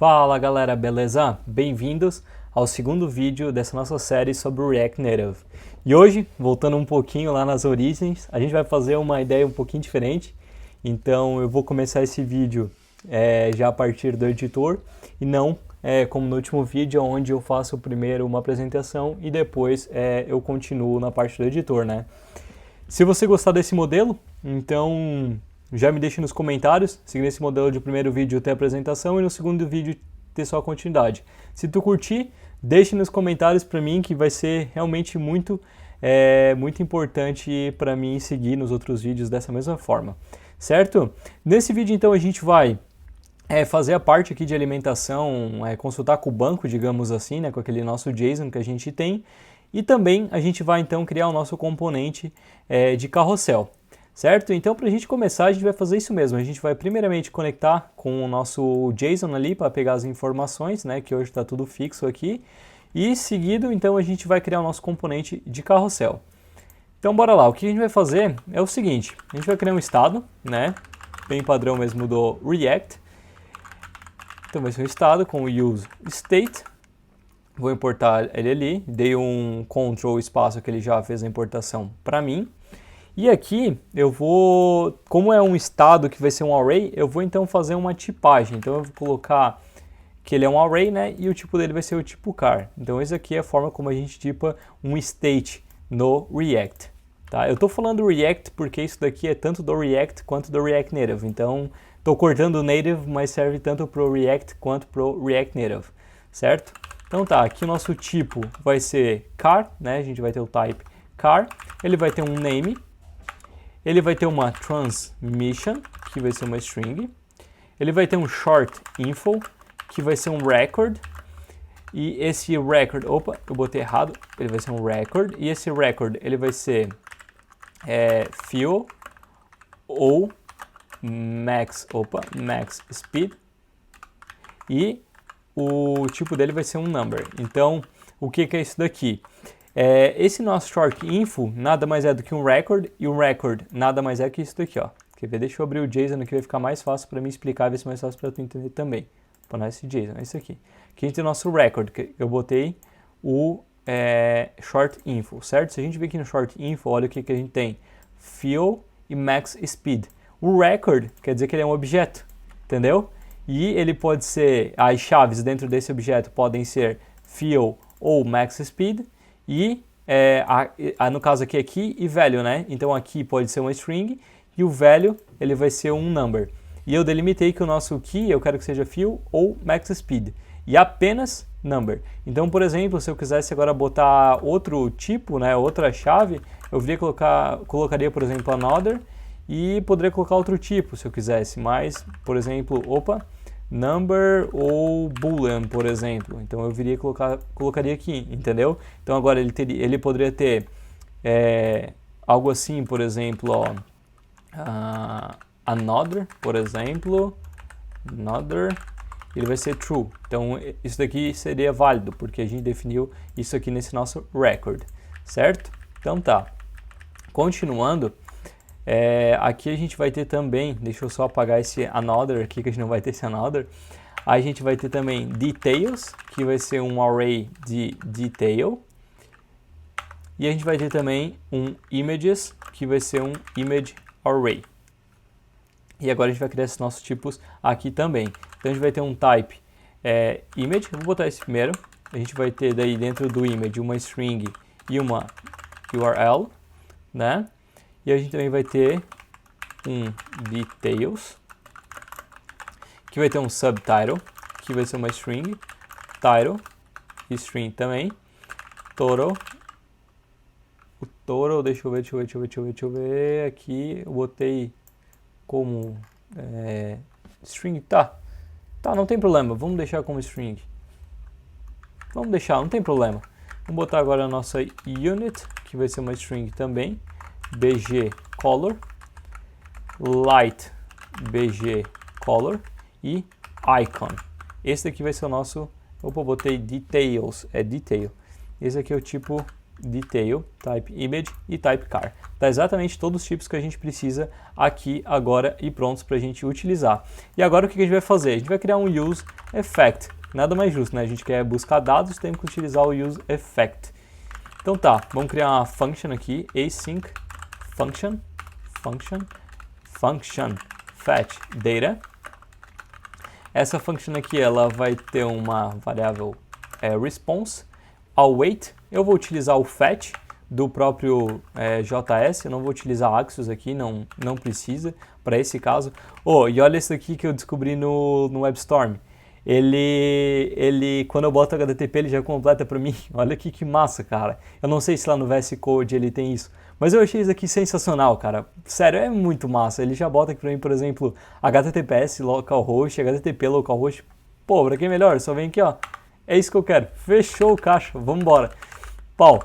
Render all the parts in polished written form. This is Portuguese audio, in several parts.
Fala galera, beleza? Bem-vindos ao segundo vídeo dessa nossa série sobre o React Native. E hoje, voltando um pouquinho lá nas origens, a gente vai fazer uma ideia um pouquinho diferente. Então eu vou começar esse vídeo já a partir do editor e não como no último vídeo, onde eu faço primeiro uma apresentação e depois eu continuo na parte do editor, né? Se você gostar desse modelo, então já me deixe nos comentários, se nesse modelo de primeiro vídeo ter apresentação e no segundo vídeo ter só a continuidade. Se tu curtir, deixe nos comentários para mim, que vai ser realmente muito importante para mim seguir nos outros vídeos dessa mesma forma, certo? Nesse vídeo então a gente vai fazer a parte aqui de alimentação, consultar com o banco, digamos assim, né, com aquele nosso JSON que a gente tem, e também a gente vai então criar o nosso componente de carrossel. Certo? Então, para a gente começar, a gente vai fazer isso mesmo. A gente vai primeiramente conectar com o nosso JSON ali para pegar as informações, né? Que hoje está tudo fixo aqui. E seguido, então, a gente vai criar o nosso componente de carrossel. Então, bora lá. O que a gente vai fazer é o seguinte. A gente vai criar um estado, né? Bem padrão mesmo do React. Então, vai ser um estado com o use state. Vou importar ele ali. Dei um Ctrl espaço que ele já fez a importação para mim. E aqui eu vou, como é um estado que vai ser um array, eu vou então fazer uma tipagem. Então eu vou colocar que ele é um array, né? E o tipo dele vai ser o tipo char. Então essa aqui é a forma como a gente tipa um state no React. Tá? Eu estou falando React porque isso daqui é tanto do React quanto do React Native. Então estou cortando o Native, mas serve tanto para o React quanto para o React Native, certo? Então tá, aqui o nosso tipo vai ser char, né? A gente vai ter o type char. Ele vai ter um name. Ele vai ter uma transmission, que vai ser uma string. Ele vai ter um short info, que vai ser um record. E esse record, opa, eu botei errado, ele vai ser um record. E esse record, ele vai ser fill ou max speed. E o tipo dele vai ser um number. Então, o que é isso daqui? Esse nosso short info nada mais é do que um record, e o record nada mais é que isso daqui, ó. Quer ver? Deixa eu abrir o JSON aqui, vai ficar mais fácil para mim explicar, ver se é mais fácil para tu entender também. Para nós esse JSON, é isso aqui. Aqui a gente tem o nosso record, que eu botei o short info, certo? Se a gente vir aqui no short info, olha o que a gente tem. Fill e max speed. O record quer dizer que ele é um objeto, entendeu? E ele pode ser, as chaves dentro desse objeto podem ser fill ou max speed. E no caso aqui e value, né? Então aqui pode ser uma string e o value ele vai ser um number. E eu delimitei que o nosso key eu quero que seja fill ou max speed e apenas number. Então, por exemplo, se eu quisesse agora botar outro tipo, né, outra chave, eu colocaria, por exemplo, another e poderia colocar outro tipo se eu quisesse. Mas, por exemplo, number ou boolean, por exemplo. Então eu colocaria aqui, entendeu? Então agora ele poderia ter algo assim, por exemplo, ó, another, por exemplo, another, ele vai ser true. Então isso daqui seria válido, porque a gente definiu isso aqui nesse nosso record, certo? Então tá. Continuando, aqui a gente vai ter também, deixa eu só apagar esse another aqui, que a gente não vai ter esse another. A gente vai ter também details, que vai ser um array de detail. E a gente vai ter também um images, que vai ser um image array. E agora a gente vai criar esses nossos tipos aqui também. Então a gente vai ter um type image, eu vou botar esse primeiro. A gente vai ter daí dentro do image uma string e uma URL, né? E a gente também vai ter um details, que vai ter um subtitle, que vai ser uma string, title, string também, total. O total, deixa eu ver, aqui eu botei como string, tá, não tem problema, vamos deixar como string. Vamos deixar, não tem problema. Vamos botar agora a nossa unit, que vai ser uma string também. BG color, light BG color e icon. Esse daqui vai ser o nosso, botei details, detail. Esse aqui é o tipo detail, type image e type car. Tá exatamente todos os tipos que a gente precisa aqui agora e prontos para a gente utilizar. E agora o que a gente vai fazer? A gente vai criar um use effect. Nada mais justo, né? A gente quer buscar dados, temos que utilizar o use effect. Então tá, vamos criar uma function aqui, async function fetch data. Essa function aqui ela vai ter uma variável response. Await, eu vou utilizar o fetch do próprio JS, eu não vou utilizar Axios aqui, não precisa para esse caso. Oh, e olha isso aqui que eu descobri no WebStorm. Ele quando eu boto HTTP ele já completa para mim. Olha aqui que massa, cara. Eu não sei se lá no VS Code ele tem isso, mas eu achei isso aqui sensacional, cara. Sério, é muito massa. Ele já bota aqui para mim, por exemplo, HTTPS localhost, HTTP localhost. Pô, pra quem é melhor, só vem aqui, ó. É isso que eu quero. Fechou o caixa, vamos embora. Pau.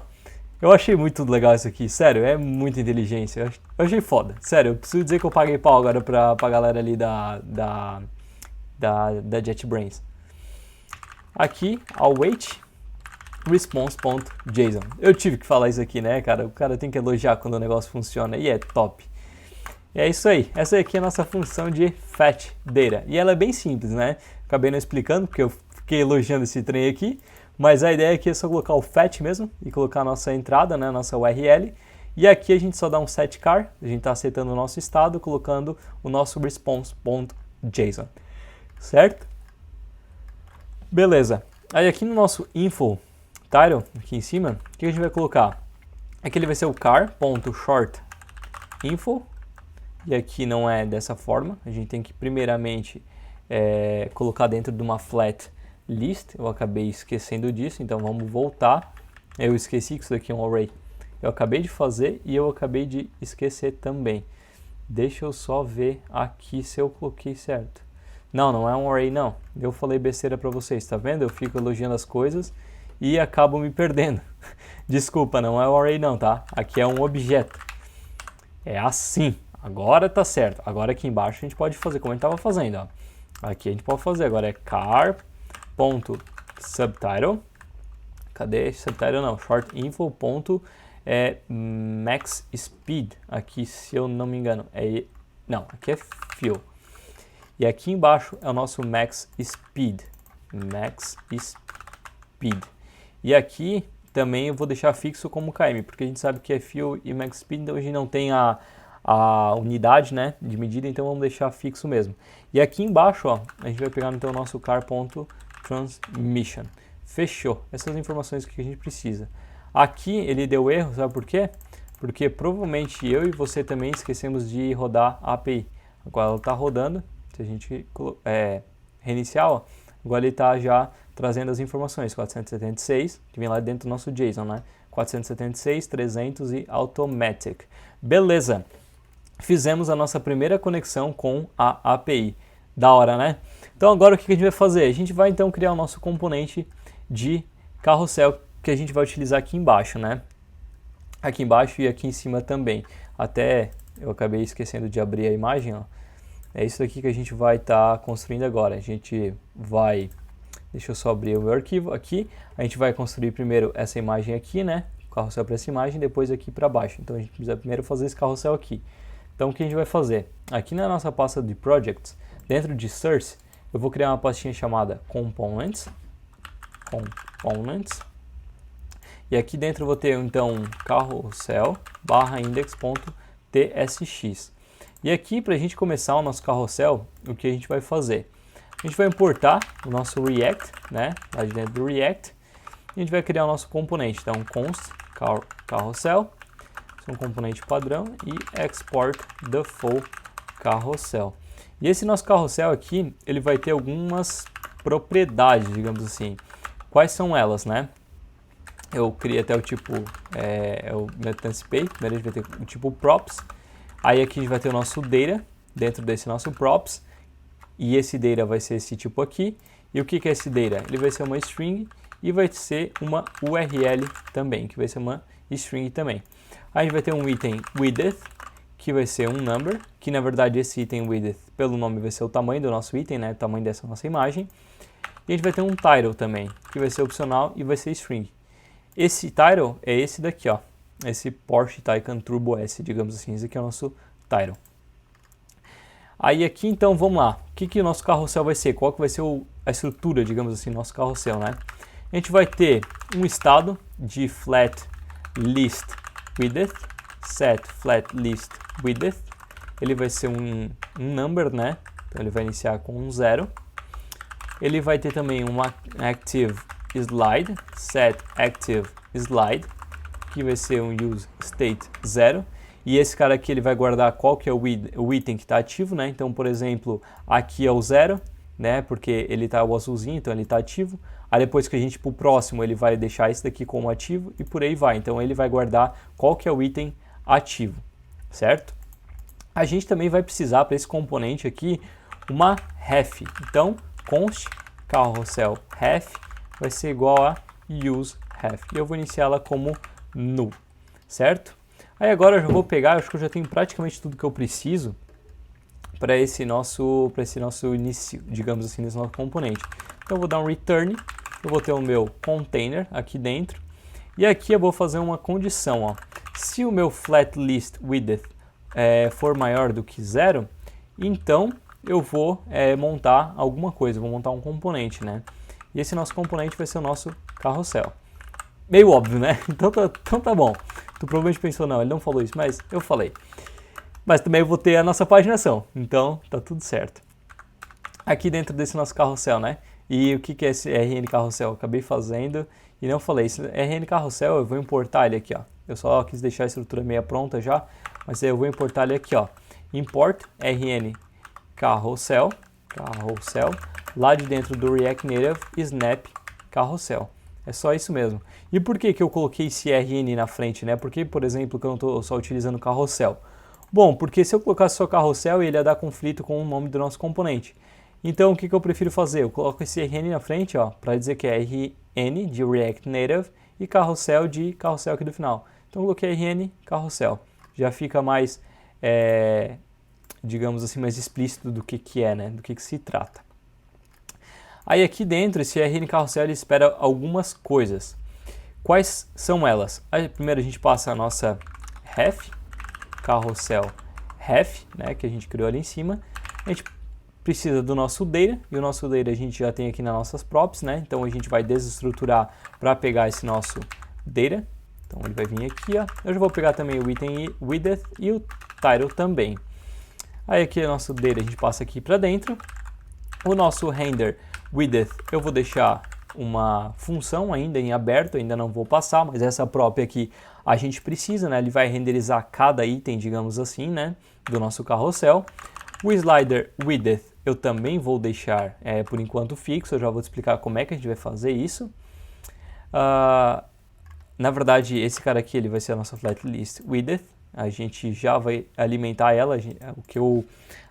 Eu achei muito legal isso aqui, sério, é muita inteligência. Eu achei foda, sério. Eu preciso dizer que eu paguei pau agora pra galera ali da JetBrains. Aqui, await response.json. Eu tive que falar isso aqui, né, cara? O cara tem que elogiar quando o negócio funciona e é top. E é isso aí. Essa aqui é a nossa função de fetch data. E ela é bem simples, né? Acabei não explicando porque eu fiquei elogiando esse trem aqui. Mas a ideia aqui é só colocar o fetch mesmo e colocar a nossa entrada, né, a nossa URL. E aqui a gente só dá um setCar, a gente está setando o nosso estado, colocando o nosso response.json. Certo? Beleza. Aí aqui no nosso info title, aqui em cima, o que a gente vai colocar? Aqui ele vai ser o car.short.info. E aqui não é dessa forma. A gente tem que primeiramente colocar dentro de uma flat list. Eu acabei esquecendo disso, então vamos voltar. Eu esqueci que isso daqui é um array. Eu acabei de fazer e eu acabei de esquecer também. Deixa eu só ver aqui se eu coloquei certo. Não é um array não. Eu falei besteira para vocês, tá vendo? Eu fico elogiando as coisas e acabo me perdendo. Desculpa, não é um array não, tá? Aqui é um objeto. É assim. Agora tá certo. Agora aqui embaixo a gente pode fazer como a gente estava fazendo, ó. Aqui a gente pode fazer agora é car.subtitle. Cadê? Subtitle não. Short.info.max speed. Aqui, se eu não me engano, não, aqui é fill. E aqui embaixo é o nosso max speed. Max speed. E aqui também eu vou deixar fixo como km, porque a gente sabe que é fill e max speed, então a gente não tem a unidade, né, de medida, então vamos deixar fixo mesmo. E aqui embaixo, ó, a gente vai pegar então o nosso car.transmission. Fechou. Essas informações que a gente precisa. Aqui ele deu erro, sabe por quê? Porque provavelmente eu e você também esquecemos de rodar a API. Agora ela está rodando. Se a gente reiniciar, ó, agora ele está já trazendo as informações. 476, que vem lá dentro do nosso JSON, né? 476, 300 e automatic. Beleza. Fizemos a nossa primeira conexão com a API. Da hora, né? Então agora o que a gente vai fazer? A gente vai então criar o nosso componente de carrossel que a gente vai utilizar aqui embaixo, né? Aqui embaixo e aqui em cima também. Até eu acabei esquecendo de abrir a imagem, ó. É isso aqui que a gente vai estar construindo agora. A gente vai... Deixa eu só abrir o meu arquivo aqui. A gente vai construir primeiro essa imagem aqui, né? O carrossel para essa imagem, depois aqui para baixo. Então a gente precisa primeiro fazer esse carrossel aqui. Então o que a gente vai fazer? Aqui na nossa pasta de projects, dentro de source, eu vou criar uma pastinha chamada components. E aqui dentro eu vou ter então carrossel /index.tsx. E aqui para a gente começar o nosso carrossel, o que a gente vai fazer? A gente vai importar o nosso React, né? Lá de dentro do React. E a gente vai criar o nosso componente. Então const carrossel, um componente padrão, e export the full carrossel. E esse nosso carrossel aqui, ele vai ter algumas propriedades, digamos assim. Quais são elas, né? Eu criei até o tipo, eu me antecipei. Primeiro a gente vai ter o tipo props. Aí aqui a gente vai ter o nosso data, dentro desse nosso props. E esse data vai ser esse tipo aqui. E o que é esse data? Ele vai ser uma string e vai ser uma URL também, que vai ser uma string também. Aí a gente vai ter um item width, que vai ser um number, que na verdade esse item width, pelo nome, vai ser o tamanho do nosso item, né? O tamanho dessa nossa imagem. E a gente vai ter um title também, que vai ser opcional e vai ser string. esse title é esse daqui, ó. Esse Porsche Taycan Turbo S, digamos assim. Esse aqui é o nosso title. Aí aqui, então, vamos lá. O que o nosso carrossel vai ser? Qual que vai ser a estrutura, digamos assim, do nosso carrossel, né? A gente vai ter um estado de flat list width, set flat list width. Ele vai ser um number, né? Então ele vai iniciar com um 0. Ele vai ter também uma active slide, set active slide, que vai ser um use state 0. E esse cara aqui ele vai guardar qual que é o item que está ativo, né? Então, por exemplo, aqui é o 0, né? Porque ele está o azulzinho, então ele está ativo. Aí depois que a gente ir para o próximo, ele vai deixar esse daqui como ativo e por aí vai. Então ele vai guardar qual que é o item ativo, certo? A gente também vai precisar para esse componente aqui uma ref. Então, const carrossel ref vai ser igual a use ref. E eu vou iniciá-la como null, certo? Aí agora eu já vou pegar, acho que eu já tenho praticamente tudo que eu preciso para esse nosso início, digamos assim, nesse nosso componente. Então eu vou dar um return, eu vou ter o meu container aqui dentro, e aqui eu vou fazer uma condição, ó. Se o meu flat list width for maior do que 0, então eu vou montar alguma coisa, vou montar um componente, né? E esse nosso componente vai ser o nosso carrossel. Meio óbvio, né? Então tá bom. Tu provavelmente pensou, não, ele não falou isso, mas eu falei. Mas também eu vou ter a nossa paginação, então tá tudo certo. Aqui dentro desse nosso carrossel, né? E o que é esse RN carrossel? Eu acabei fazendo e não falei. Esse RN carrossel eu vou importar ele aqui, ó. Eu só quis deixar a estrutura meia pronta já, mas eu vou importar ele aqui, ó. Import RN carrossel, lá de dentro do React Native, snap carrossel. É só isso mesmo. E por que eu coloquei esse RN na frente, né? Porque, por exemplo, que eu não estou só utilizando carrossel? Bom, porque se eu colocasse só carrossel, ele ia dar conflito com o nome do nosso componente. Então, o que eu prefiro fazer? Eu coloco esse RN na frente, ó, para dizer que é RN de React Native e carrossel de carrossel aqui do final. Então, eu coloquei RN carrossel. Já fica mais, digamos assim, mais explícito do que é, né? Do que se trata. Aí aqui dentro, esse RN carrossel ele espera algumas coisas. Quais são elas? Aí, primeiro a gente passa a nossa ref, carrossel ref, né, que a gente criou ali em cima. A gente precisa do nosso data, e o nosso data a gente já tem aqui nas nossas props, né? Então a gente vai desestruturar para pegar esse nosso data. Então ele vai vir aqui, ó. Eu já vou pegar também o item width e o title também. Aí aqui o nosso data a gente passa aqui para dentro. O nosso render width eu vou deixar uma função ainda em aberto, ainda não vou passar, mas essa própria aqui a gente precisa, né? Ele vai renderizar cada item, digamos assim, né? Do nosso carrossel. O slider width eu também vou deixar por enquanto fixo, eu já vou te explicar como é que a gente vai fazer isso. Na verdade, esse cara aqui ele vai ser a nossa flat list width, a gente já vai alimentar ela, o que eu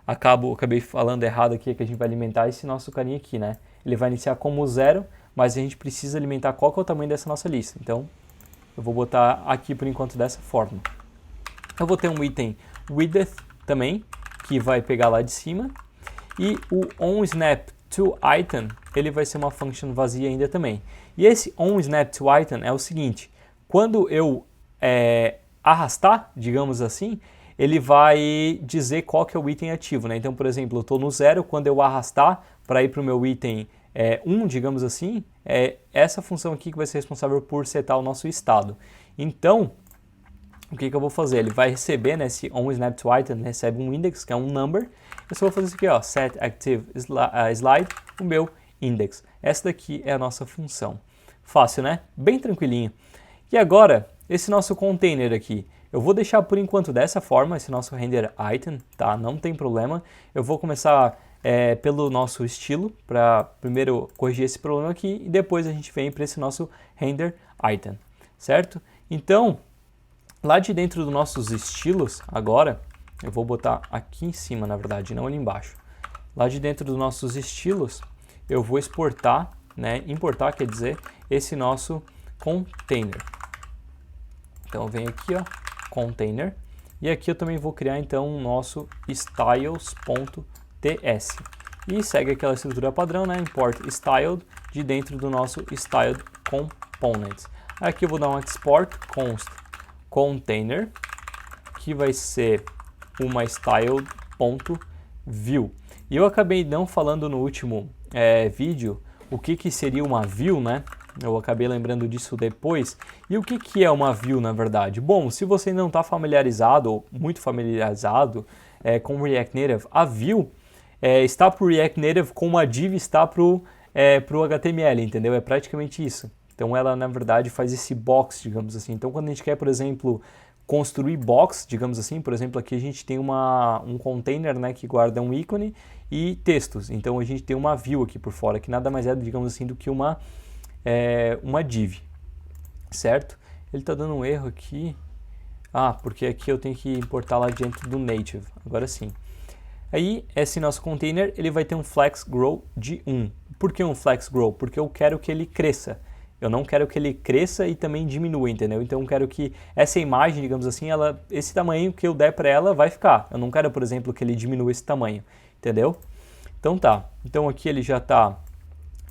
acabei falando errado aqui é que a gente vai alimentar esse nosso carinha aqui, né? Ele vai iniciar como 0, mas a gente precisa alimentar qual que é o tamanho dessa nossa lista. Então, eu vou botar aqui por enquanto dessa forma. Eu vou ter um item width também, que vai pegar lá de cima. E o onSnapToItem, ele vai ser uma function vazia ainda também. E esse onSnapToItem é o seguinte, quando eu arrastar, digamos assim, ele vai dizer qual que é o item ativo, né? Então, por exemplo, eu estou no 0, quando eu arrastar para ir para o meu item 1, digamos assim, é essa função aqui que vai ser responsável por setar o nosso estado. Então, o que eu vou fazer? Ele vai receber, né, esse onSnapToItem, recebe um index, que é um number. Eu só vou fazer isso aqui, ó, setActiveSlide, o meu index. Essa daqui é a nossa função. Fácil, né? Bem tranquilinho. E agora, esse nosso container aqui, eu vou deixar por enquanto dessa forma, esse nosso render item, tá? Não tem problema. Eu vou começar pelo nosso estilo, para primeiro corrigir esse problema aqui, e depois a gente vem para esse nosso render item, certo? Então, lá de dentro dos nossos estilos, agora, eu vou botar aqui em cima, na verdade, não ali embaixo. Lá de dentro dos nossos estilos, eu vou exportar, né, importar, quer dizer, esse nosso container. Então, eu venho aqui, ó, container, e aqui eu também vou criar, então, o nosso styles.ts. E segue aquela estrutura padrão, né, import styled, de dentro do nosso styled components. Aqui eu vou dar um export const container, que vai ser uma style.view. E eu acabei não falando no último vídeo o que seria uma view, né? Eu acabei lembrando disso depois. E o que é uma view, na verdade? Bom, se você não está familiarizado, ou muito familiarizado com React Native, a view está para o React Native como a div está para o HTML, entendeu? É praticamente isso. Então ela, na verdade, faz esse box, digamos assim. Então quando a gente quer, por exemplo, construir box, digamos assim, por exemplo, aqui a gente tem um container, né, que guarda um ícone e textos. Então a gente tem uma view aqui por fora, que nada mais é, digamos assim, do que uma div, certo? Ele está dando um erro aqui. Porque aqui eu tenho que importar lá dentro do native, agora sim. Aí, esse nosso container, ele vai ter um flex grow de 1. Por que um flex grow? Porque eu quero que ele cresça. Eu não quero que ele cresça e também diminua, entendeu? Então eu quero que essa imagem, digamos assim, esse tamanho que eu der para ela vai ficar. Eu não quero, por exemplo, que ele diminua esse tamanho, entendeu? Então tá. Então aqui ele já está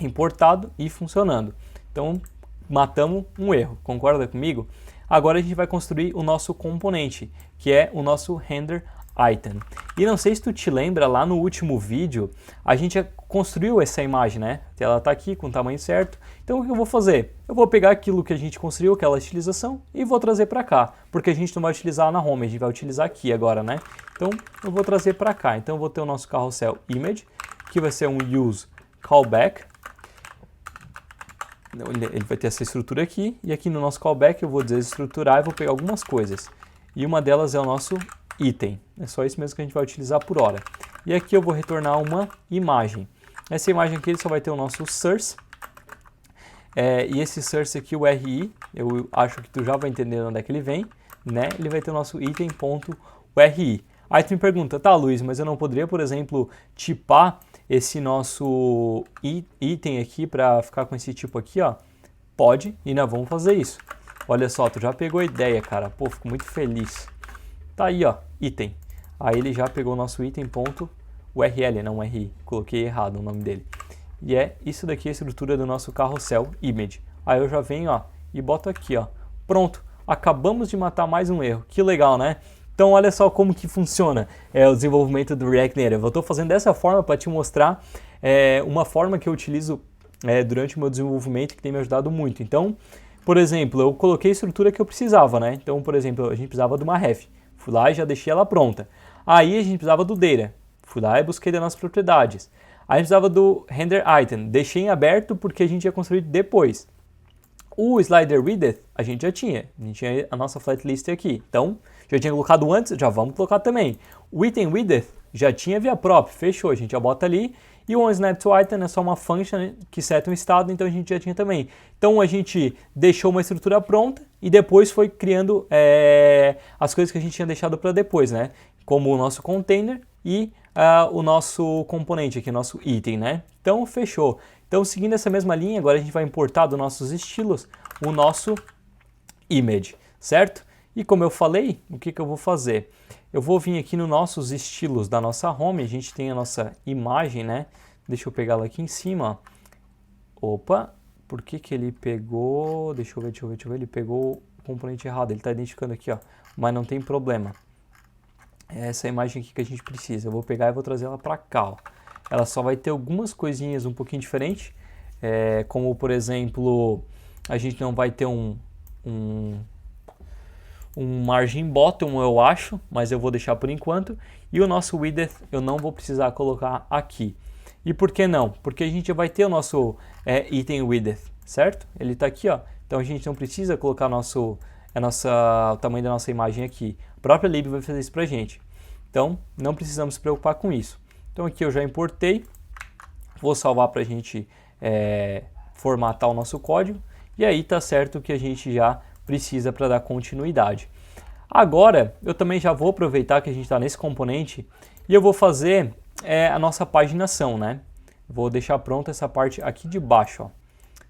importado e funcionando. Então matamos um erro, concorda comigo? Agora a gente vai construir o nosso componente, que é o nosso render item. E não sei se tu te lembra, lá no último vídeo, a gente construiu essa imagem, né? Ela está aqui com o tamanho certo. Então o que eu vou fazer? Eu vou pegar aquilo que a gente construiu, aquela estilização, e vou trazer para cá, porque a gente não vai utilizar na home, a gente vai utilizar aqui agora, né? Então eu vou trazer para cá. Então eu vou ter o nosso carrossel image, que vai ser um use callback. Ele vai ter essa estrutura aqui, e aqui no nosso callback eu vou desestruturar e vou pegar algumas coisas. E uma delas é o nosso item. É só isso mesmo que a gente vai utilizar por hora. E aqui eu vou retornar uma imagem. Essa imagem aqui ele só vai ter o nosso source. E esse source aqui, o RI, eu acho que tu já vai entender onde é que ele vem, né? Ele vai ter o nosso item.ri. Aí tu me pergunta, tá, Luiz, mas eu não poderia, por exemplo, tipar esse nosso item aqui para ficar com esse tipo aqui, ó? Pode, e nós vamos fazer isso. Olha só, tu já pegou a ideia, cara. Pô, fico muito feliz. Tá aí, ó, item. Aí ele já pegou o nosso item.url, não RI. Coloquei errado o nome dele. E isso daqui é a estrutura do nosso carrossel image. Aí eu já venho, ó, e boto aqui, ó. Pronto, acabamos de matar mais um erro. Que legal, né? Então olha só como que funciona o desenvolvimento do React Native. Eu estou fazendo dessa forma para te mostrar uma forma que eu utilizo durante o meu desenvolvimento que tem me ajudado muito. Então, por exemplo, eu coloquei a estrutura que eu precisava, né? Então, por exemplo, a gente precisava de uma ref. Fui lá e já deixei ela pronta. Aí a gente precisava do data. Fui lá e busquei das nossas propriedades. Aí a gente precisava do render item. Deixei em aberto porque a gente ia construir depois. O slider width a gente já tinha. A gente tinha a nossa flat list aqui. Então, já tinha colocado antes, já vamos colocar também. O item width já tinha via prop, fechou, a gente já bota ali. E o onSnapToItem é só uma function que seta um estado, então a gente já tinha também. Então a gente deixou uma estrutura pronta e depois foi criando as coisas que a gente tinha deixado para depois, né? Como o nosso container e o nosso componente aqui, nosso item, né? Então fechou. Então seguindo essa mesma linha, agora a gente vai importar dos nossos estilos o nosso image, certo? E como eu falei, o que eu vou fazer? Eu vou vir aqui nos nossos estilos da nossa home, a gente tem a nossa imagem, né? Deixa eu pegar ela aqui em cima. Opa, por que ele pegou... Deixa eu ver, ele pegou o componente errado, ele está identificando aqui, ó. Mas não tem problema. É essa imagem aqui que a gente precisa. Eu vou pegar e vou trazer ela para cá, ó. Ela só vai ter algumas coisinhas um pouquinho diferentes, como, por exemplo, a gente não vai ter um margin bottom, eu acho, mas eu vou deixar por enquanto. E o nosso width eu não vou precisar colocar aqui. E por que não? Porque a gente vai ter o nosso item width, certo? Ele está aqui, ó. Então a gente não precisa colocar o tamanho da nossa imagem aqui. A própria lib vai fazer isso pra gente. Então não precisamos se preocupar com isso. Então aqui eu já importei. Vou salvar para a gente formatar o nosso código. E aí tá certo que a gente já precisa para dar continuidade. Agora, eu também já vou aproveitar que a gente está nesse componente e eu vou fazer a nossa paginação, né? Vou deixar pronta essa parte aqui de baixo, ó.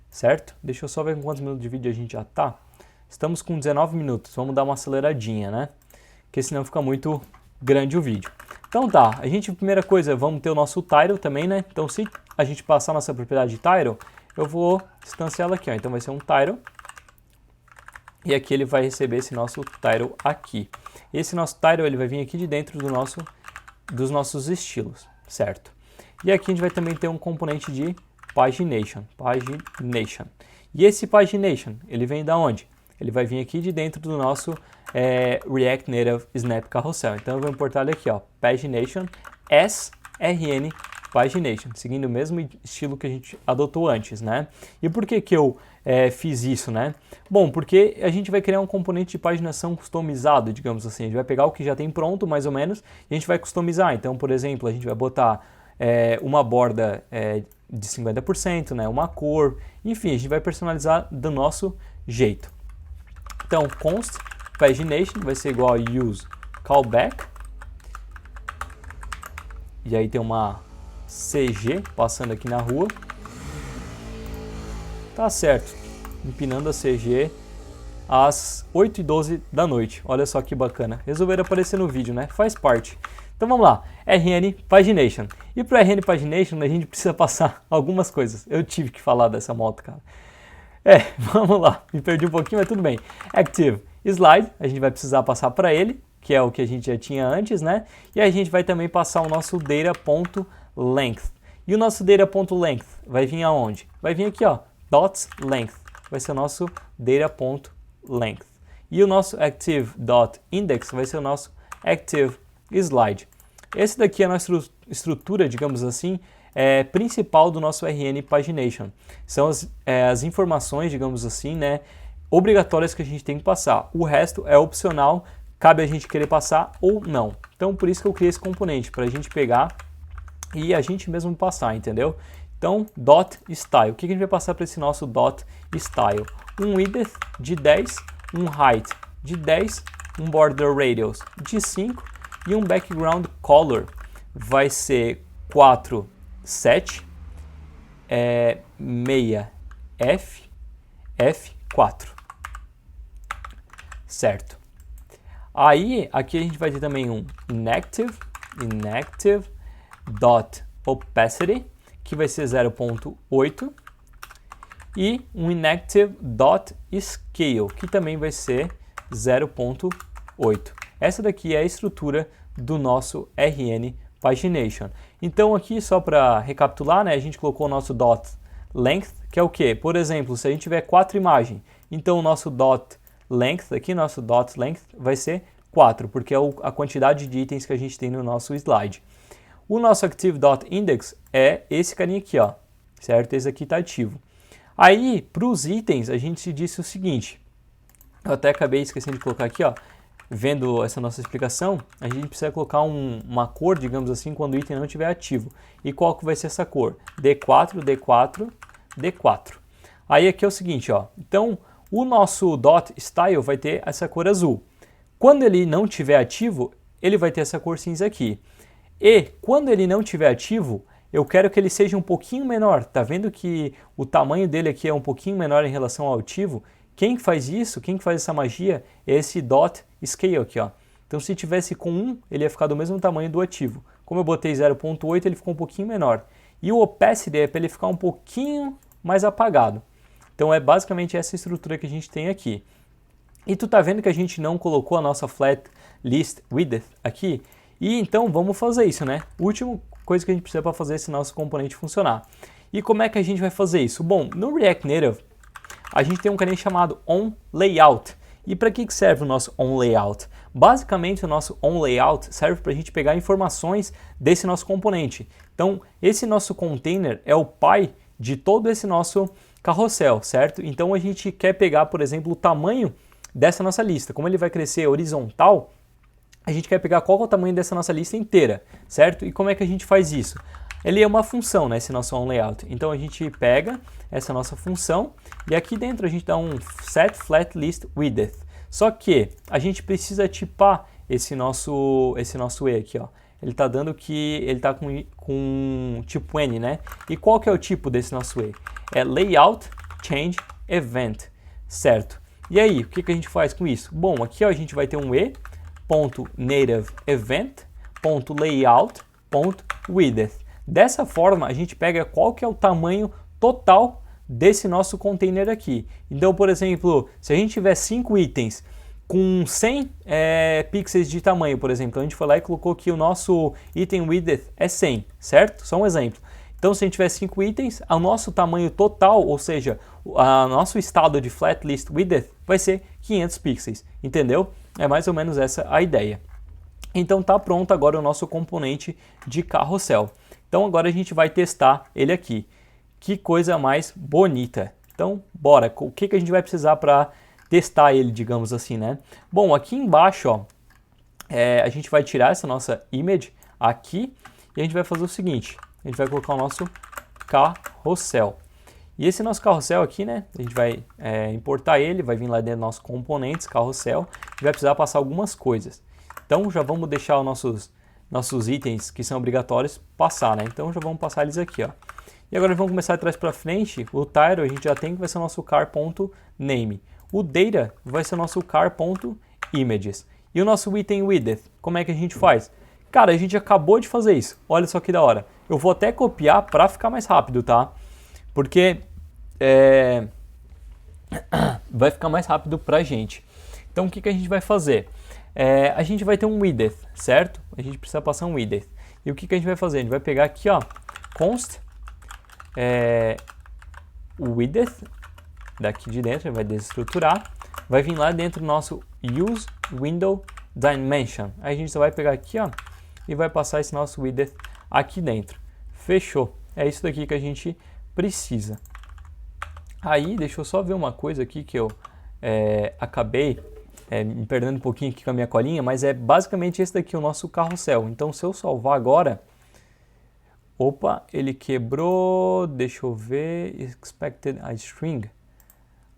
Certo? Deixa eu só ver com quantos minutos de vídeo a gente já tá. Estamos com 19 minutos, vamos dar uma aceleradinha, né? Porque senão fica muito grande o vídeo. Então tá, a gente, primeira coisa, vamos ter o nosso title também, né? Então se a gente passar nossa propriedade de title, eu vou instanciá-la aqui, ó. Então vai ser um title. E aqui ele vai receber esse nosso title aqui. Esse nosso title ele vai vir aqui de dentro dos nossos estilos, certo? E aqui a gente vai também ter um componente de pagination. E esse pagination, ele vem da onde? Ele vai vir aqui de dentro do nosso React Native Snap Carousel. Então eu vou importar ele aqui, ó, pagination, srn pagination, seguindo o mesmo estilo que a gente adotou antes, né? E por que que eu fiz isso, né? Bom, porque a gente vai criar um componente de paginação customizado, digamos assim. A gente vai pegar o que já tem pronto, mais ou menos, e a gente vai customizar. Então, por exemplo, a gente vai botar uma borda de 50%, né? Uma cor, enfim, a gente vai personalizar do nosso jeito. Então, const pagination vai ser igual a use callback. E aí tem uma CG passando aqui na rua. Tá certo, empinando a CG às 8h12 da noite. Olha só que bacana. Resolveram aparecer no vídeo, né? Faz parte. Então vamos lá, RN Pagination. E para RN Pagination a gente precisa passar algumas coisas. Eu tive que falar dessa moto, cara. Vamos lá, me perdi um pouquinho, mas tudo bem. Active Slide, a gente vai precisar passar para ele, que é o que a gente já tinha antes, né? E a gente vai também passar o nosso data.length. E o nosso data.length vai vir aonde? Vai vir aqui, ó, .length. Vai ser o nosso data.length. E o nosso active.index vai ser o nosso active slide. Esse daqui é a nossa estrutura, digamos assim, principal do nosso RN Pagination. São as informações, digamos assim, né, obrigatórias que a gente tem que passar. O resto é opcional, cabe a gente querer passar ou não. Então, por isso que eu criei esse componente, para a gente pegar e a gente mesmo passar, entendeu? Então, .style. O que a gente vai passar para esse nosso .style? Um width de 10, um height de 10, um border radius de 5 e um background color vai ser 47 meia F4. Certo. Aí, aqui a gente vai ter também um inactive.opacity, que vai ser 0.8, e um inactive.scale, que também vai ser 0.8. Essa daqui é a estrutura do nosso RN Pagination. Então aqui, só para recapitular, né, a gente colocou o nosso .length, que é o quê? Por exemplo, se a gente tiver 4 imagens, então o nosso .length aqui, nosso .length vai ser 4, porque é a quantidade de itens que a gente tem no nosso slide. O nosso active.index é esse carinha aqui, ó, certo? Esse aqui está ativo. Aí, para os itens, a gente disse o seguinte, eu até acabei esquecendo de colocar aqui, ó, vendo essa nossa explicação, a gente precisa colocar uma cor, digamos assim, quando o item não estiver ativo. E qual que vai ser essa cor? D4, D4, D4. Aí aqui é o seguinte, ó, então o nosso .style vai ter essa cor azul. Quando ele não estiver ativo, ele vai ter essa cor cinza aqui. E quando ele não estiver ativo, eu quero que ele seja um pouquinho menor. Tá vendo que o tamanho dele aqui é um pouquinho menor em relação ao ativo? Quem faz isso, quem faz essa magia é esse .scale aqui, ó. Então se tivesse com 1, ele ia ficar do mesmo tamanho do ativo. Como eu botei 0.8, ele ficou um pouquinho menor. E o opacity é para ele ficar um pouquinho mais apagado. Então é basicamente essa estrutura que a gente tem aqui. E tu tá vendo que a gente não colocou a nossa flat list width aqui? E então vamos fazer isso, né? Última coisa que a gente precisa para fazer esse nosso componente funcionar. E como é que a gente vai fazer isso? Bom, no React Native a gente tem um carinha chamado onLayout. E para que serve o nosso onLayout? Basicamente o nosso onLayout serve para a gente pegar informações desse nosso componente. Então esse nosso container é o pai de todo esse nosso carrossel, certo? Então a gente quer pegar, por exemplo, o tamanho dessa nossa lista. Como ele vai crescer horizontal, a gente quer pegar qual é o tamanho dessa nossa lista inteira, certo? E como é que a gente faz isso? Ele é uma função, né, esse nosso onLayout. Então a gente pega essa nossa função e aqui dentro a gente dá um setFlatListWidth. Só que a gente precisa tipar esse nosso E aqui, ó. Ele está dando que ele está com tipo N, né? E qual que é o tipo desse nosso E? É Layout Change Event, certo? E aí, o que a gente faz com isso? Bom, aqui ó, a gente vai ter um e.nativeEvent.layout.width. Dessa forma, a gente pega qual que é o tamanho total desse nosso container aqui. Então, por exemplo, se a gente tiver 5 itens com 100 pixels de tamanho, por exemplo, a gente foi lá e colocou que o nosso item width é 100, certo? Só um exemplo. Então, se a gente tiver 5 itens, o nosso tamanho total, ou seja, o nosso estado de flat list width vai ser 500 pixels, entendeu? É mais ou menos essa a ideia. Então, tá pronto agora o nosso componente de carrossel. Então, agora a gente vai testar ele aqui. Que coisa mais bonita. Então, bora. O que a gente vai precisar para testar ele, digamos assim, né? Bom, aqui embaixo, ó, a gente vai tirar essa nossa image aqui e a gente vai fazer o seguinte. A gente vai colocar o nosso carrossel. E esse nosso carrossel aqui, né? A gente vai importar ele, vai vir lá dentro dos nossos componentes, carrossel. A gente vai precisar passar algumas coisas. Então, já vamos deixar os nossos itens que são obrigatórios passar, né? Então, já vamos passar eles aqui, ó. E agora vamos começar de trás para frente. O title a gente já tem que vai ser o nosso car.name. O data vai ser o nosso car.images. E o nosso item width, como é que a gente faz? Cara, a gente acabou de fazer isso. Olha só que da hora. Eu vou até copiar para ficar mais rápido, tá? Porque vai ficar mais rápido pra gente. Então o que a gente vai fazer? A gente vai ter um width, certo? A gente precisa passar um width. E o que a gente vai fazer? A gente vai pegar aqui, ó, const o width daqui de dentro, vai desestruturar, vai vir lá dentro do nosso use window dimension. Aí a gente só vai pegar aqui, ó, e vai passar esse nosso width aqui dentro. Fechou. É isso daqui que a gente precisa. Aí, deixa eu só ver uma coisa aqui que eu acabei me perdendo um pouquinho aqui com a minha colinha, mas é basicamente esse daqui o nosso carrossel. Então, se eu salvar agora... Opa, ele quebrou, deixa eu ver, expected a string,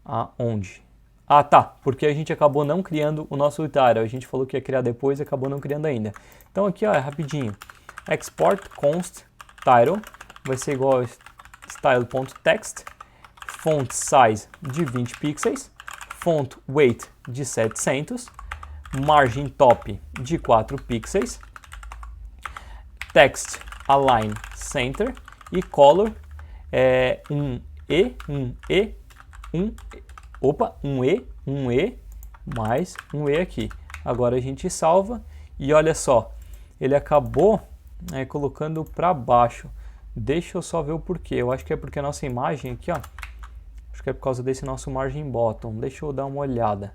aonde? Ah, tá, porque a gente acabou não criando o nosso title, a gente falou que ia criar depois e acabou não criando ainda. Então aqui, ó, rapidinho, export const title, vai ser igual a style.text, font size de 20 pixels, font weight de 700, margin top de 4 pixels, text align center e color um E mais um E aqui. Agora a gente salva e olha só, ele acabou colocando para baixo. Deixa eu só ver o porquê. Eu acho que é porque a nossa imagem aqui, ó, acho que é por causa desse nosso margin bottom. Deixa eu dar uma olhada.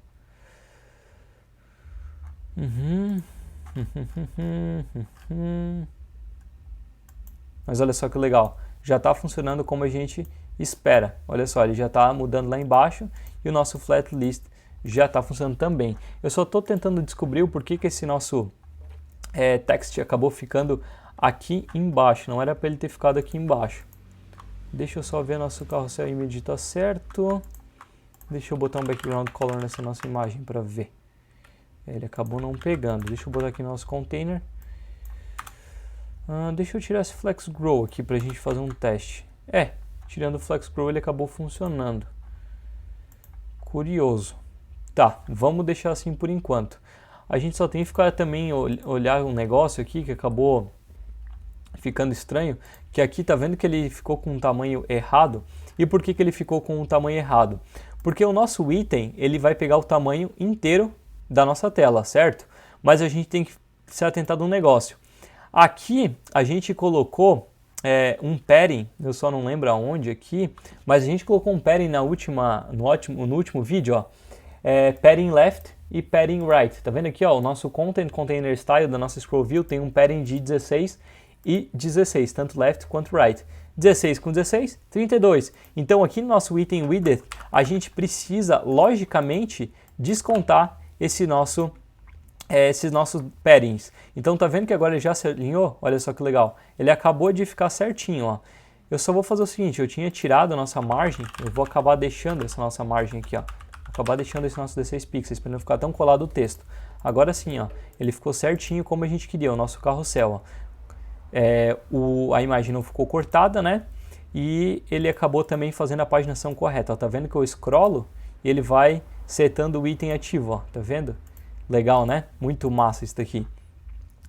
Mas olha só que legal, já está funcionando como a gente espera. Olha só, ele já está mudando lá embaixo e o nosso flat list já está funcionando também. Eu só estou tentando descobrir o porquê que esse nosso text acabou ficando aqui embaixo. Não era para ele ter ficado aqui embaixo. Deixa eu só ver nosso carrossel image está certo. Deixa eu botar um background color nessa nossa imagem para ver. Ele acabou não pegando. Deixa eu botar aqui no nosso container. Deixa eu tirar esse Flex Grow aqui para a gente fazer um teste. Tirando o Flex Grow ele acabou funcionando. Curioso. Tá, vamos deixar assim por enquanto. A gente só tem que ficar também olhar um negócio aqui que acabou ficando estranho, que aqui tá vendo que ele ficou com um tamanho errado. E por que ele ficou com um tamanho errado? Porque o nosso item ele vai pegar o tamanho inteiro da nossa tela, certo? Mas a gente tem que se atentar de um negócio. Aqui a gente colocou um padding, eu só não lembro aonde aqui, mas a gente colocou um padding no último vídeo, ó, padding left e padding right. Tá vendo aqui, ó, o nosso content container style da nossa scroll view tem um padding de 16 e 16, tanto left quanto right. 16 com 16, 32. Então aqui no nosso item width, a gente precisa logicamente descontar esses nossos paddings. Então tá vendo que agora ele já se alinhou? Olha só que legal. Ele acabou de ficar certinho, ó. Eu só vou fazer o seguinte, eu tinha tirado a nossa margem, eu vou acabar deixando essa nossa margem aqui, ó. Vou acabar deixando esse nosso 16 pixels para não ficar tão colado o texto. Agora sim, ó, ele ficou certinho como a gente queria, o nosso carrossel, ó. A imagem não ficou cortada, né? E ele acabou também fazendo a paginação correta, ó. Tá vendo que eu scrollo e ele vai setando o item ativo, ó. Tá vendo? Legal, né? Muito massa isso daqui.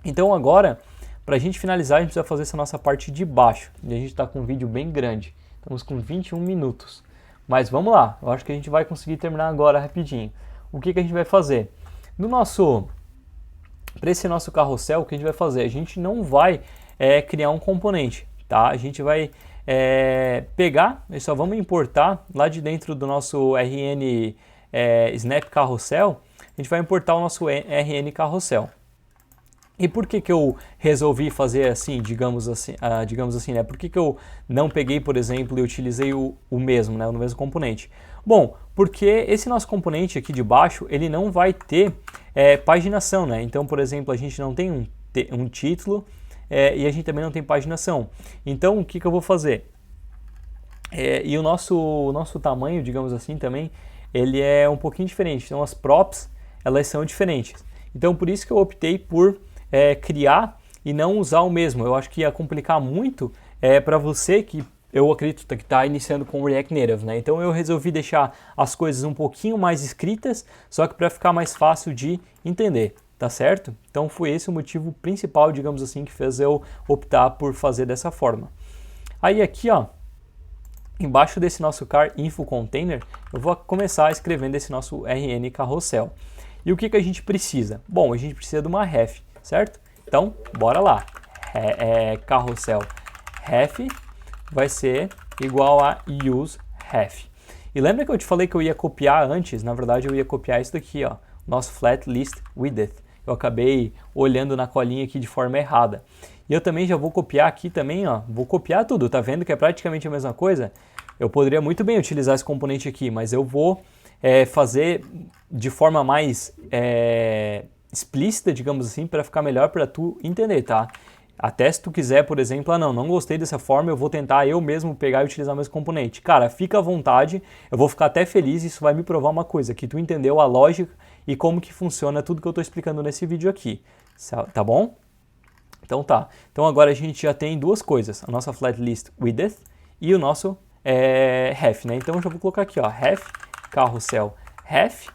Então agora, para a gente finalizar, a gente precisa fazer essa nossa parte de baixo. E a gente está com um vídeo bem grande. Estamos com 21 minutos. Mas vamos lá, eu acho que a gente vai conseguir terminar agora rapidinho. O que a gente vai fazer? Para esse nosso carrossel, o que a gente vai fazer? A gente não vai criar um componente, tá? A gente vai pegar e só vamos importar lá de dentro do nosso RN Snap Carrossel, a gente vai importar o nosso RN Carrossel. E por que eu resolvi fazer assim, digamos assim, né? Por que eu não peguei, por exemplo, e utilizei o mesmo, né? O mesmo componente? Bom, porque esse nosso componente aqui de baixo, ele não vai ter paginação, né? Então, por exemplo, a gente não tem um título e a gente também não tem paginação. Então, o que eu vou fazer? E o nosso tamanho, digamos assim, também, ele é um pouquinho diferente. Então, as props, elas são diferentes. Então, por isso que eu optei por criar e não usar o mesmo. Eu acho que ia complicar muito para você que eu acredito que está iniciando com o React Native, né? Então eu resolvi deixar as coisas um pouquinho mais escritas, só que para ficar mais fácil de entender, tá certo? Então foi esse o motivo principal, digamos assim, que fez eu optar por fazer dessa forma. Aí aqui, ó, embaixo desse nosso car info container, eu vou começar escrevendo esse nosso RN Carrossel. E o que a gente precisa? Bom, a gente precisa de uma ref, certo? Então, bora lá. Carrossel ref vai ser igual a use ref. E lembra que eu te falei que eu ia copiar antes? Na verdade, eu ia copiar isso daqui, ó, nosso flat list width. Eu acabei olhando na colinha aqui de forma errada. E eu também já vou copiar aqui também, ó, vou copiar tudo, tá vendo que é praticamente a mesma coisa? Eu poderia muito bem utilizar esse componente aqui, mas eu vou fazer de forma mais explícita, digamos assim, para ficar melhor para tu entender, tá? Até se tu quiser, por exemplo, não gostei dessa forma, eu vou tentar eu mesmo pegar e utilizar o mesmo componente. Cara, fica à vontade, eu vou ficar até feliz, isso vai me provar uma coisa, que tu entendeu a lógica e como que funciona tudo que eu estou explicando nesse vídeo aqui, tá bom? Então tá, então agora a gente já tem duas coisas, a nossa flat list width e o nosso ref, né? Então eu já vou colocar aqui, ó, ref, carrossel ref,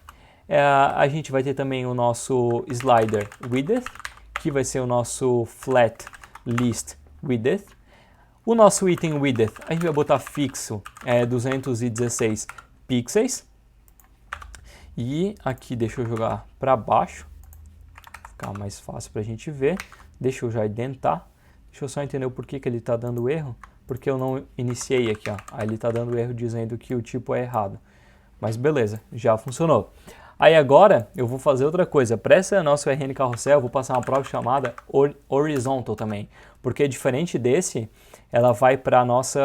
a gente vai ter também o nosso slider width, que vai ser o nosso flat list width. O nosso item width, a gente vai botar fixo 216 pixels. E aqui deixa eu jogar para baixo, ficar mais fácil para a gente ver. Deixa eu já identar. Deixa eu só entender o porquê que ele está dando erro. Porque eu não iniciei aqui, ó. Aí ele está dando erro dizendo que o tipo é errado. Mas beleza, já funcionou. Aí agora eu vou fazer outra coisa. Para esse nosso RN Carrossel eu vou passar uma prova chamada horizontal também. Porque diferente desse, ela vai para nossa,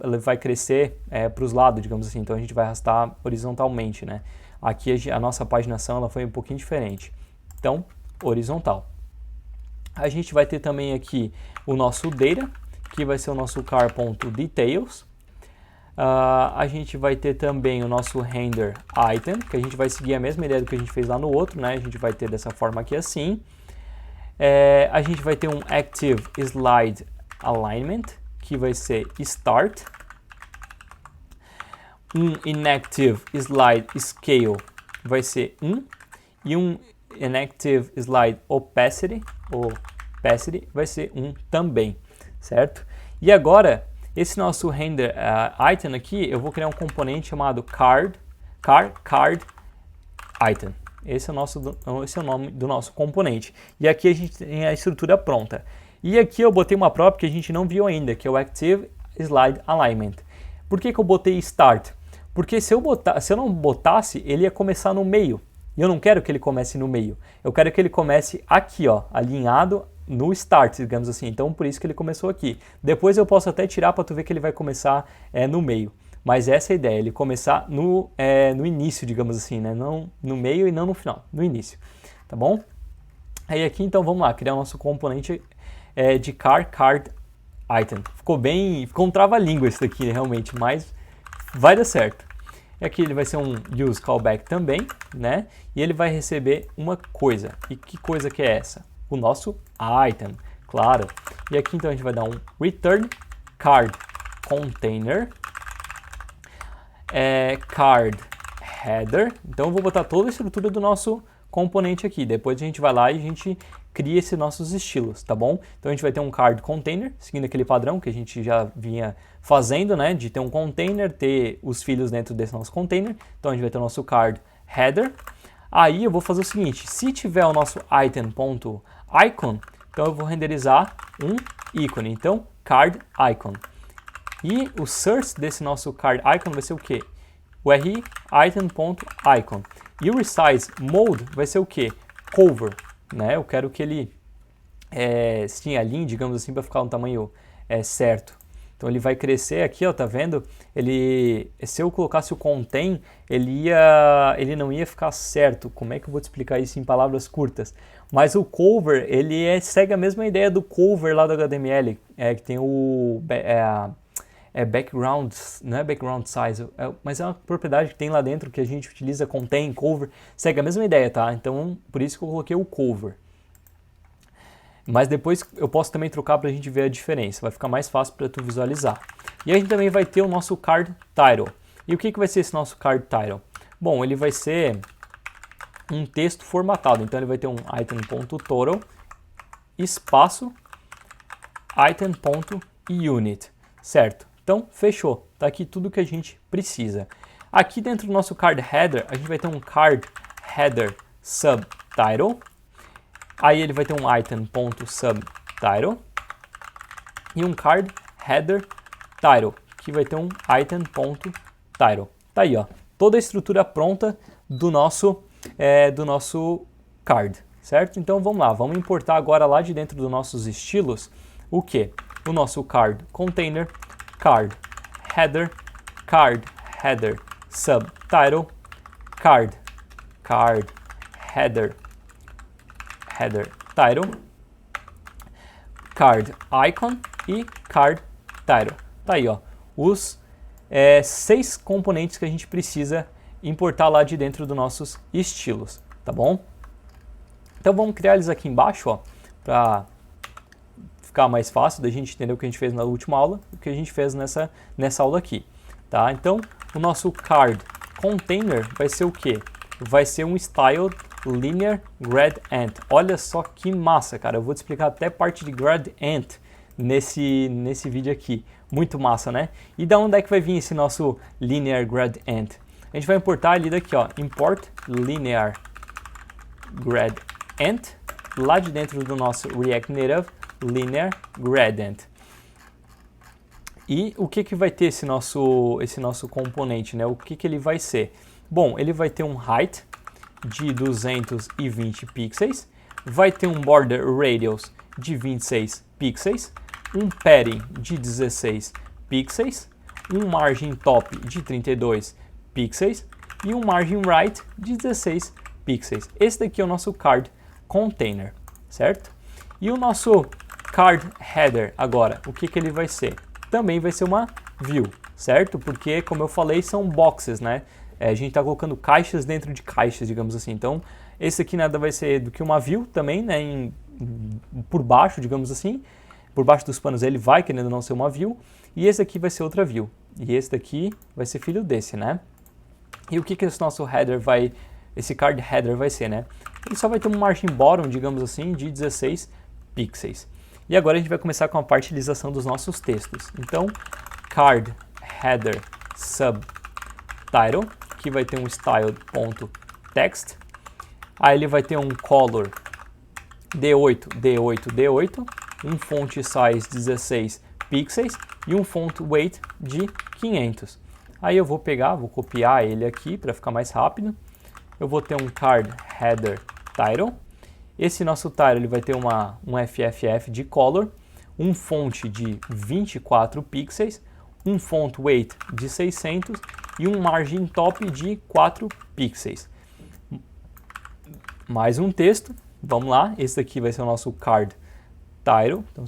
ela vai crescer para os lados, digamos assim. Então a gente vai arrastar horizontalmente, né? Aqui a nossa paginação ela foi um pouquinho diferente. Então, horizontal. A gente vai ter também aqui o nosso data, que vai ser o nosso car.details. A gente vai ter também o nosso render item, que a gente vai seguir a mesma ideia do que a gente fez lá no outro, né? A gente vai ter dessa forma aqui assim. A gente vai ter um active slide alignment, que vai ser start. Um inactive slide scale vai ser 1. E um inactive slide opacity vai ser 1 também, certo? E agora, esse nosso render item aqui, eu vou criar um componente chamado card item. Esse é o nome do nosso componente. E aqui a gente tem a estrutura pronta. E aqui eu botei uma prop que a gente não viu ainda, que é o Active Slide Alignment. Por que eu botei Start? Porque se eu não botasse, ele ia começar no meio. E eu não quero que ele comece no meio. Eu quero que ele comece aqui, ó, alinhado no start, digamos assim. Então, por isso que ele começou aqui. Depois eu posso até tirar para tu ver que ele vai começar no meio. Mas essa é a ideia, ele começar no início, digamos assim, né? Não no meio e não no final, no início. Tá bom? Aí aqui, então, vamos lá, criar o nosso componente de card item. Ficou um trava-língua isso daqui, realmente, mas vai dar certo. E aqui ele vai ser um use callback também, né? E ele vai receber uma coisa. E que coisa que é essa? O nosso item, claro. E aqui então a gente vai dar um return card container card header. Então eu vou botar toda a estrutura do nosso componente aqui. Depois a gente vai lá e a gente cria esses nossos estilos, tá bom? Então a gente vai ter um card container, seguindo aquele padrão que a gente já vinha fazendo, né? De ter um container, ter os filhos dentro desse nosso container. Então a gente vai ter o nosso card header. Aí eu vou fazer o seguinte, se tiver o nosso item.icon, então eu vou renderizar um ícone, então card icon. E o source desse nosso card icon vai ser o quê? O RI item.icon. E o resize mode vai ser o quê? Cover, né? Eu quero que ele se alinhe, digamos assim, para ficar no tamanho certo. Então ele vai crescer aqui, ó, tá vendo? Se eu colocasse o contain, ele não ia ficar certo. Como é que eu vou te explicar isso em palavras curtas? Mas o cover, ele segue a mesma ideia do cover lá do HTML, que tem o background, não é background size, mas é uma propriedade que tem lá dentro que a gente utiliza, contain, cover, segue a mesma ideia, tá? Então, por isso que eu coloquei o cover. Mas depois eu posso também trocar para a gente ver a diferença, vai ficar mais fácil para tu visualizar. E a gente também vai ter o nosso card title. E o que vai ser esse nosso card title? Bom, ele vai ser um texto formatado, então ele vai ter um item.total espaço item.unit, certo? Então, fechou. Tá aqui tudo que a gente precisa. Aqui dentro do nosso card header, a gente vai ter um card header subtitle. Aí ele vai ter um item.subtitle e um card header title, que vai ter um item.title. Tá aí, ó, toda a estrutura pronta do nosso card, certo? Então vamos lá, vamos importar agora lá de dentro dos nossos estilos o que? O nosso card container, card header subtitle, card header title, card icon e card title. Tá aí, ó, os 6 componentes que a gente precisa importar lá de dentro dos nossos estilos, tá bom? Então vamos criar eles aqui embaixo, ó, para ficar mais fácil da gente entender o que a gente fez na última aula, o que a gente fez nessa aula aqui, tá? Então o nosso card container vai ser o quê? Vai ser um style linear gradient. Olha só que massa, cara. Eu vou te explicar até parte de gradient nesse vídeo aqui. Muito massa, né? E da onde é que vai vir esse nosso linear gradient? A gente vai importar ali daqui, ó, import linear gradient, lá de dentro do nosso React Native linear gradient. E o que vai ter esse nosso componente, né? O que ele vai ser? Bom, ele vai ter um height de 220 pixels, vai ter um border radius de 26 pixels, um padding de 16 pixels, um margin top de 32 pixels e um margin right de 16 pixels. Esse daqui é o nosso card container, certo? E o nosso card header agora, o que ele vai ser? Também vai ser uma view, certo? Porque, como eu falei, são boxes, né? A gente está colocando caixas dentro de caixas, digamos assim. Então, esse aqui nada vai ser do que uma view também, né? Por baixo, digamos assim. Por baixo dos panos ele vai querendo não ser uma view. E esse aqui vai ser outra view. E esse daqui vai ser filho desse, né? E o que esse nosso header esse card header vai ser, né? Ele só vai ter um margin bottom, digamos assim, de 16 pixels. E agora a gente vai começar com a partilização dos nossos textos. Então, card header subtitle, que vai ter um style.text. Aí ele vai ter um color D8, um font size 16 pixels e um font weight de 500. Aí eu vou copiar ele aqui para ficar mais rápido. Eu vou ter um card header title. Esse nosso title ele vai ter um FFF de color, um font de 24 pixels, um font weight de 600 e um margin top de 4 pixels. Mais um texto, vamos lá, esse daqui vai ser o nosso card title, então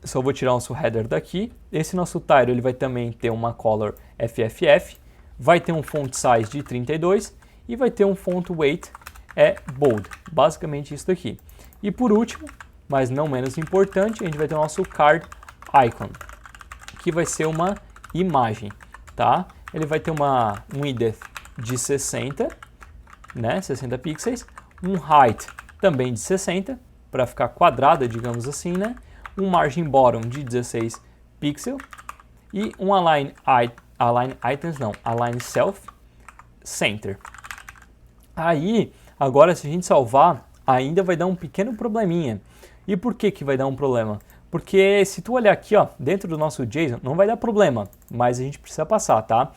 só vou tirar o nosso header daqui. Esse nosso title ele vai também ter uma color FFF, vai ter um font size de 32 e vai ter um font weight bold, basicamente isso daqui. E por último, mas não menos importante, a gente vai ter o nosso card icon, que vai ser uma imagem, tá? Ele vai ter um width de 60, né, 60 pixels, um height também de 60, para ficar quadrada, digamos assim, né? Um margin bottom de 16 pixels e um align self center. Aí, agora se a gente salvar, ainda vai dar um pequeno probleminha. E por que que vai dar um problema? Porque se tu olhar aqui, ó, dentro do nosso JSON, não vai dar problema, mas a gente precisa passar, tá?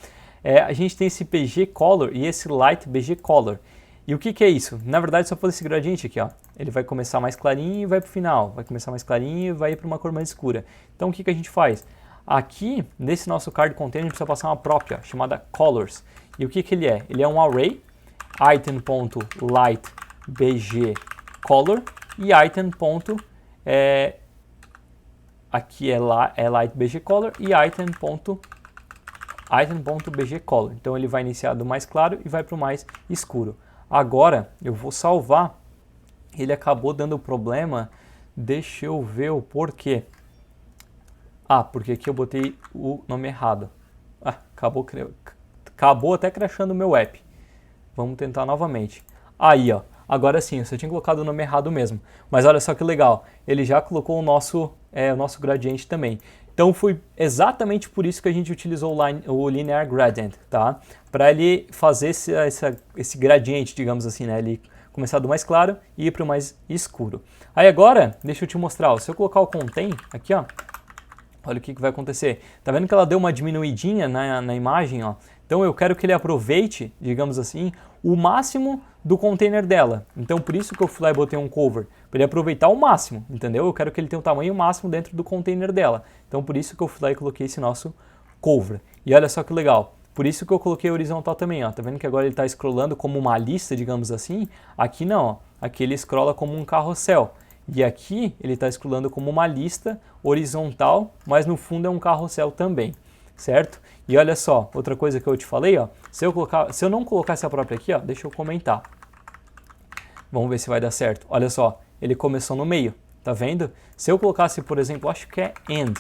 A gente tem esse BG Color e esse Light BG Color. E o que que é isso? Na verdade, só fazer esse gradiente aqui, ó. Ele vai começar mais clarinho e vai pro final. Vai começar mais clarinho e vai para uma cor mais escura. Então, o que que a gente faz? Aqui, nesse nosso card container, a gente precisa passar uma própria, chamada Colors. E o que que ele é? Ele é um array, item.lightbgcolor e item. Aqui é lightbgcolor e item.bgcolor. Então ele vai iniciar do mais claro e vai para o mais escuro. Agora eu vou salvar. Ele acabou dando problema. Deixa eu ver o porquê. Porque aqui eu botei o nome errado. Acabou até crashando o meu app. Vamos tentar novamente. Aí, ó. Agora sim, eu só tinha colocado o nome errado mesmo. Mas olha só que legal. Ele já colocou o nosso gradiente também. Então foi exatamente por isso que a gente utilizou o Linear Gradient, tá? Para ele fazer esse gradiente, digamos assim, né? Ele começar do mais claro e ir para o mais escuro. Aí agora, deixa eu te mostrar. Ó, se eu colocar o Contain aqui, ó. Olha o que vai acontecer. Tá vendo que ela deu uma diminuidinha na imagem, ó? Então eu quero que ele aproveite, digamos assim, o máximo do container dela. Então por isso que eu fui lá e botei um cover, para ele aproveitar o máximo, entendeu? Eu quero que ele tenha o tamanho máximo dentro do container dela. Então por isso que eu fui lá e coloquei esse nosso cover. E olha só que legal. Por isso que eu coloquei horizontal também, ó. Tá vendo que agora ele está scrollando como uma lista, digamos assim? Aqui não, ó. Aqui ele scrolla como um carrossel. E aqui ele está scrollando como uma lista horizontal, mas no fundo é um carrossel também, certo? E olha só, outra coisa que eu te falei, ó, se eu não colocasse a própria aqui, ó, deixa eu comentar. Vamos ver se vai dar certo. Olha só, ele começou no meio, tá vendo? Se eu colocasse, por exemplo, acho que é end,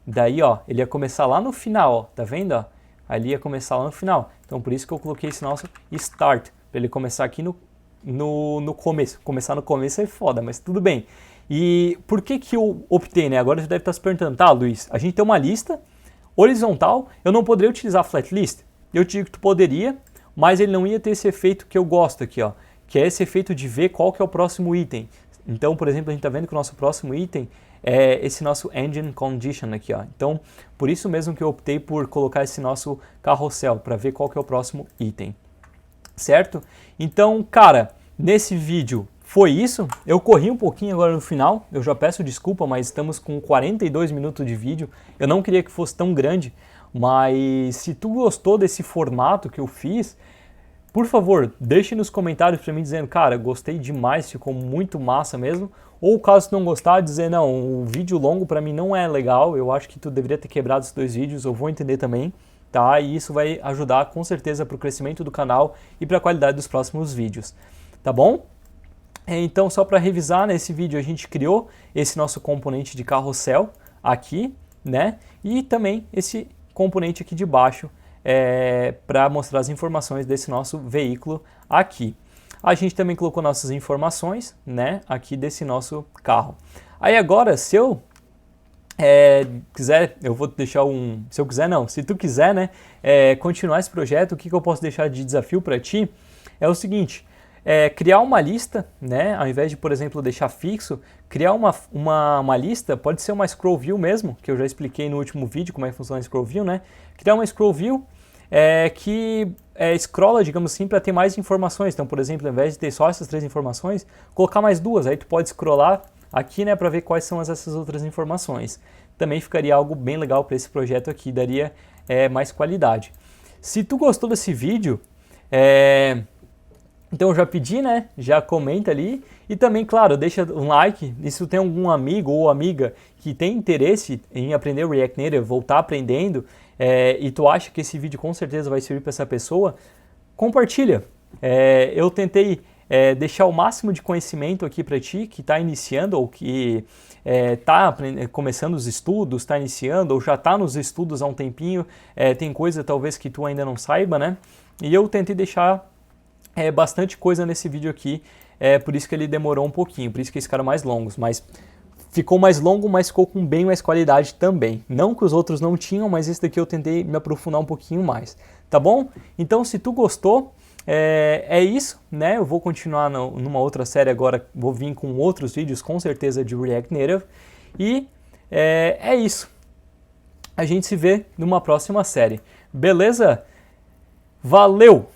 daí, ó, ele ia começar lá no final, ó, tá vendo, ó? Ali ia começar lá no final. Então por isso que eu coloquei esse nosso start, para ele começar aqui no começo. Começar no começo é foda, mas tudo bem. E por que que eu optei, né? Agora você deve estar se perguntando, tá, Luiz, a gente tem uma lista horizontal, eu não poderia utilizar flat list? Eu digo que tu poderia, mas ele não ia ter esse efeito que eu gosto aqui, ó, que é esse efeito de ver qual que é o próximo item. Então, por exemplo, a gente está vendo que o nosso próximo item é esse nosso engine condition aqui, ó. Então, por isso mesmo que eu optei por colocar esse nosso carrossel, para ver qual que é o próximo item. Certo? Então, cara, nesse vídeo foi isso. Eu corri um pouquinho agora no final, eu já peço desculpa, mas estamos com 42 minutos de vídeo. Eu não queria que fosse tão grande, mas se tu gostou desse formato que eu fiz, por favor, deixe nos comentários para mim dizendo, cara, gostei demais, ficou muito massa mesmo. Ou caso tu não gostar, dizer, não, o vídeo longo para mim não é legal, eu acho que tu deveria ter quebrado os 2 vídeos, eu vou entender também. Tá? E isso vai ajudar com certeza para o crescimento do canal e para a qualidade dos próximos vídeos, tá bom? Então, só para revisar, nesse vídeo a gente criou esse nosso componente de carrossel aqui, né? E também esse componente aqui de baixo para mostrar as informações desse nosso veículo aqui. A gente também colocou nossas informações, né? Aqui desse nosso carro. Aí agora, se eu quiser, eu vou deixar se eu quiser não, se tu quiser, né, continuar esse projeto, o que eu posso deixar de desafio para ti é o seguinte, criar uma lista, né, ao invés de, por exemplo, deixar fixo, criar uma lista, pode ser uma scroll view mesmo, que eu já expliquei no último vídeo como é que funciona a scroll view, né, criar uma scroll view que scrolla, digamos assim, para ter mais informações. Então, por exemplo, ao invés de ter só essas 3 informações, colocar mais 2, aí tu pode scrollar aqui, né, para ver quais são essas outras informações. Também ficaria algo bem legal para esse projeto aqui, daria mais qualidade. Se tu gostou desse vídeo, então eu já pedi, né, já comenta ali e também, claro, deixa um like. E se tu tem algum amigo ou amiga que tem interesse em aprender o React Native, voltar aprendendo, e tu acha que esse vídeo com certeza vai servir para essa pessoa, compartilha. Eu tentei deixar o máximo de conhecimento aqui para ti que está iniciando ou que está começando os estudos, está iniciando ou já está nos estudos há um tempinho, tem coisa talvez que tu ainda não saiba, né? E eu tentei deixar bastante coisa nesse vídeo aqui por isso que ele demorou um pouquinho, por isso que eles ficaram mais longos, mas ficou mais longo, mas ficou com bem mais qualidade também. Não que os outros não tinham, mas esse daqui eu tentei me aprofundar um pouquinho mais, tá bom? Então se tu gostou, é isso, né? Eu vou continuar numa outra série agora, vou vir com outros vídeos com certeza de React Native, e é isso. A gente se vê numa próxima série, beleza? Valeu!